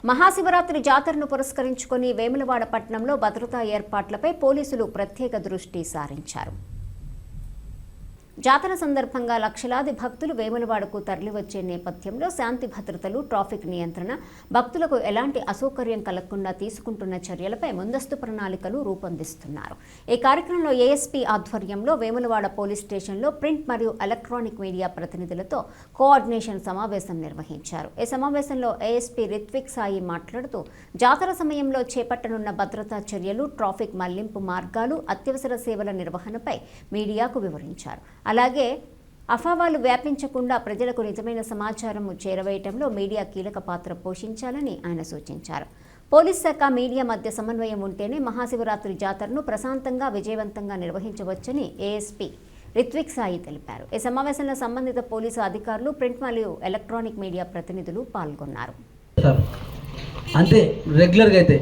మహాశివరాత్రి జాతరను పురస్కరించుకొని వేములవాడ పట్టణంలో భద్రతా ఏర్పాట్లపై పోలీసులు ప్రత్యేక దృష్టి సారించారు. జాతర సందర్భంగా లక్షలాది భక్తులు వేములవాడకు తరలివచ్చే నేపథ్యంలో శాంతి భద్రతలు, ట్రాఫిక్ నియంత్రణ, భక్తులకు ఎలాంటి అసౌకర్యం కలగకుండా తీసుకుంటున్న చర్యలపై ముందస్తు ప్రణాళికలు రూపొందిస్తున్నారు. ఈ కార్యక్రమంలో ఏఎస్పీ ఆధ్వర్యంలో వేములవాడ పోలీస్ స్టేషన్లో ప్రింట్ మరియు ఎలక్ట్రానిక్ మీడియా ప్రతినిధులతో కోఆర్డినేషన్ సమావేశం నిర్వహించారు. ఈ సమావేశంలో ఏఎస్పీ రిత్విక్ సాయి మాట్లాడుతూ జాతర సమయంలో చేపట్టనున్న భద్రతా చర్యలు, ట్రాఫిక్ మళ్లింపు మార్గాలు, అత్యవసర సేవల నిర్వహణపై మీడియాకు వివరించారు. అలాగే అఫవాలు వ్యాపించకుండా ప్రజలకు నిజమైన సమాచారం చేరవేయటంలో మీడియా కీలక పాత్ర పోషించాలని ఆయన సూచించారు. పోలీస్ శాఖ, మీడియా మధ్య సమన్వయం ఉంటేనే మహాశివరాత్రి జాతరను ప్రశాంతంగా, విజయవంతంగా నిర్వహించవచ్చని ఏఎస్పీ రిత్విక్ సాయి తెలిపారు. ఈ సమావేశంలో సంబంధిత పోలీసు అధికారులు, ప్రింట్ మరియు ఎలక్ట్రానిక్ మీడియా ప్రతినిధులు పాల్గొన్నారు. అంతే రెగ్యులర్గా అయితే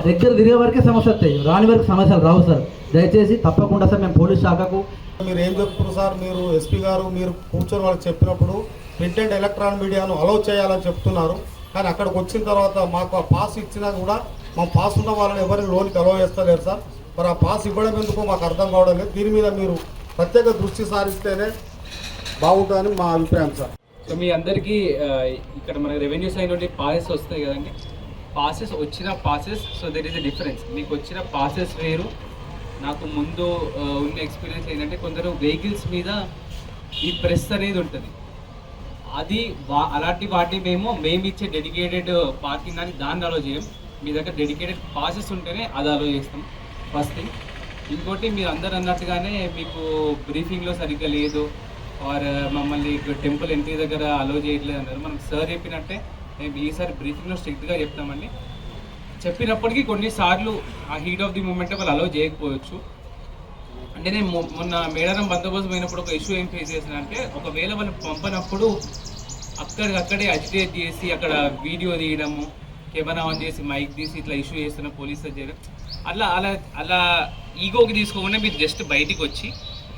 రెగ్యులర్ తిరిగే వరకే సమస్య వస్తాయి, రాని వరకు సమస్యలు రావు సార్. దయచేసి తప్పకుండా సార్ మేము పోలీస్ శాఖకు మీరు ఏం చెప్తున్నారు సార్, మీరు ఎస్పీ గారు మీరు కూర్చొని వాళ్ళకి చెప్పినప్పుడు ప్రింట్ అండ్ ఎలక్ట్రానిక్ మీడియాను అలౌ చేయాలని చెప్తున్నారు. కానీ అక్కడికి వచ్చిన తర్వాత మాకు ఆ పాస్ ఇచ్చినా కూడా మా పాస్ ఉన్న వాళ్ళని ఎవరిని లోన్కి అలౌ చేస్తలేరు సార్. మరి ఆ పాస్ ఇవ్వడం ఎందుకో మాకు అర్థం కావడం లేదు. దీని మీద మీరు ప్రత్యేక దృష్టి సారిస్తేనే బాగుంటుందని మా అభిప్రాయం సార్. సో మీ అందరికీ ఇక్కడ మన రెవెన్యూ సైడ్ నుండి పాసెస్ వస్తాయి కదండి. పాసెస్ వచ్చిన passes, so there is a difference. మీకు వచ్చిన పాసెస్ వేరు. నాకు ముందు ఉన్న ఎక్స్పీరియన్స్ ఏంటంటే కొందరు వెహికల్స్ మీద ఈ ప్రెస్ అనేది ఉంటుంది. అది అలాంటి వాటి మేము ఇచ్చే డెడికేటెడ్ పార్కింగ్ అని దాన్ని అలో చేయం. మీ దగ్గర డెడికేటెడ్ పాసెస్ ఉంటేనే అది అలో చేస్తాం, ఫస్ట్ థింగ్. ఇంకోటి మీరు అందరు అన్నట్టుగానే మీకు బ్రీఫింగ్లో సరిగ్గా లేదు, ఆర్ మమ్మల్ని టెంపుల్ ఎంట్రీ దగ్గర అలో చేయట్లేదు అన్నారు. మనం సార్ చెప్పినట్టే మేము ఈసారి బ్రీఫింగ్లో స్ట్రిక్ట్గా చెప్తామండి. చెప్పినప్పటికీ కొన్నిసార్లు ఆ హీట్ ఆఫ్ ది మూమెంట్ వాళ్ళు అలౌ చేయకపోవచ్చు. అంటే నేను మొన్న మేడారం బందోబస్తు పోయినప్పుడు ఒక ఇష్యూ ఏం ఫేస్ చేసిన అంటే, ఒకవేళ వాళ్ళు పంపనప్పుడు అక్కడికక్కడే అజిటేట్ చేసి అక్కడ వీడియో తీయడము, కెమెరా ఆన్ చేసి మైక్ తీసి ఇట్లా ఇష్యూ చేస్తున్న పోలీసులు చేయడం, అలా అలా అలా ఈగోకి తీసుకోకుండా మీరు జస్ట్ బయటికి వచ్చి,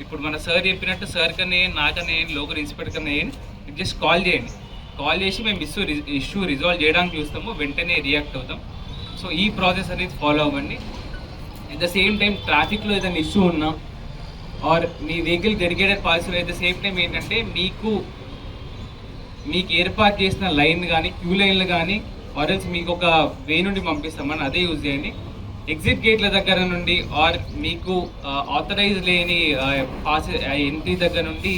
ఇప్పుడు మన సార్ చెప్పినట్టు సార్ కన్నా నాకన్నా లోకల్ ఇన్స్పెక్టర్ కన్నా మీరు జస్ట్ కాల్ చేయండి. కాల్ చేసి మేము ఇష్యూ రిజాల్వ్ చేయడానికి చూస్తాము, వెంటనే రియాక్ట్ అవుతాం. సో ఈ ప్రాసెస్ అనేది ఫాలో అవ్వండి. ఎట్ ద సేమ్ టైం ట్రాఫిక్లో ఏదైనా ఇష్యూ ఉన్నా ఆర్ మీ వెహికల్ డెడికేటెడ్ పాలసీలో ఎట్ ద సేమ్ టైం ఏంటంటే మీకు ఏర్పాటు చేసిన లైన్ కానీ, క్యూ లైన్లు కానీ, ఆర్ఎల్స్ మీకు ఒక వే నుండి పంపిస్తామని అదే యూజ్ చేయండి. ఎగ్జిట్ గేట్ల దగ్గర నుండి ఆర్ మీకు ఆథరైజ్ లేని పాసెస్ ఎంట్రీ దగ్గర నుండి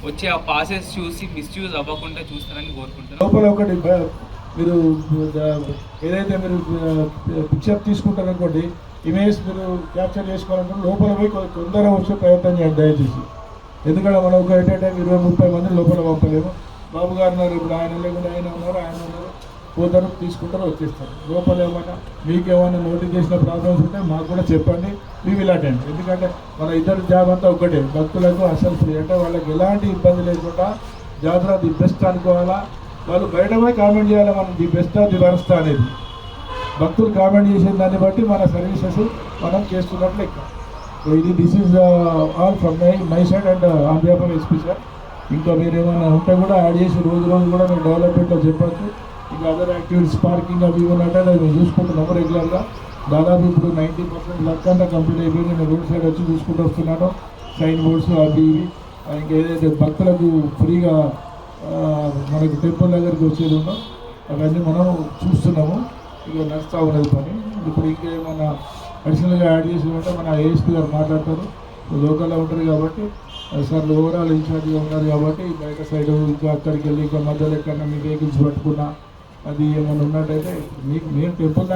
వచ్చే ఆ పాసెస్ చూసి మిస్యూజ్ అవ్వకుండా చూస్తారని కోరుకుంటున్నాను. మీరు ఏదైతే మీరు పిక్చర్ తీసుకుంటారనుకోండి, ఇమేజ్ మీరు క్యాప్చర్ చేసుకోవాలంటే లోపల పోయి తొందరగా వచ్చే ప్రయత్నం చేయండి దయచేసి. ఎందుకంటే మనం ఒక ఎట్ ఏ టైం 20-30 మంది లోపల పంపలేము. బాబు గారు ఉన్నారు, ఇప్పుడు ఆయన లేకుండా ఆయన ఉన్నారు, పోతారు, తీసుకుంటారు, వచ్చేస్తారు. లోపల ఏమైనా మీకు ఏమైనా నోటీస్ చేసిన ప్రాబ్లమ్స్ ఉంటే మాకు కూడా చెప్పండి, మేము ఇలా అటెండ్. ఎందుకంటే మన ఇద్దరు జాబ్ అంతా ఒకటే, భక్తులకు అసలు ఫ్రీ, అంటే వాళ్ళకి ఎలాంటి ఇబ్బంది లేకుండా జాతర ది బెస్ట్ అనుకోవాలా. వాళ్ళు బయట పోయి కామెంట్ చేయాలి, మనం the best of the worst అనేది. భక్తులు కామెంట్ చేసిన దాన్ని బట్టి మన సర్వీసెస్ మనం చేస్తున్నట్లు లెక్క. ఇది this is all from my side and on behalf of SP sir. ఇంకా మీరు ఏమైనా ఉంటే కూడా యాడ్ చేసి రోజు కూడా మీరు డెవలప్మెంట్లో చెప్పచ్చు. ఇంకా అదర్ యాక్టివిటీస్, పార్కింగ్ అవి ఉన్నట్టే మేము చూసుకుంటున్నాము రెగ్యులర్గా. దాదాపు ఇప్పుడు 90% వర్క్ అంతా కంప్లీట్ అయిపోయింది. నేను రోడ్ సైడ్ వచ్చి చూసుకుంటూ వస్తున్నాను. సైన్ బోర్డ్స్ అవి ఇవి, ఇంకా ఏదైతే భక్తులకు ఫ్రీగా మనకి టెంపుల్ దగ్గరికి వచ్చేది ఉందో అవన్నీ మనం చూస్తున్నాము. ఇక నడుస్తూ ఉన్నది పని. ఇప్పుడు ఇంకేమైనా అడిషనల్గా యాడ్ చేసి ఉంటే మన ఏఎస్పీ గారు మాట్లాడతారు. లోకల్లో ఉంటారు కాబట్టి సార్ ఓవరాల్ ఇన్ఛార్జ్గా ఉన్నారు కాబట్టి బయట సైడ్ ఇంకా అక్కడికి వెళ్ళి ఇంకా మధ్యలో ఎక్కడన్నా మీ వెహికల్స్ పట్టుకున్నా అది ఏమైనా ఉన్నట్టయితే మీకు మేము టెంపుల్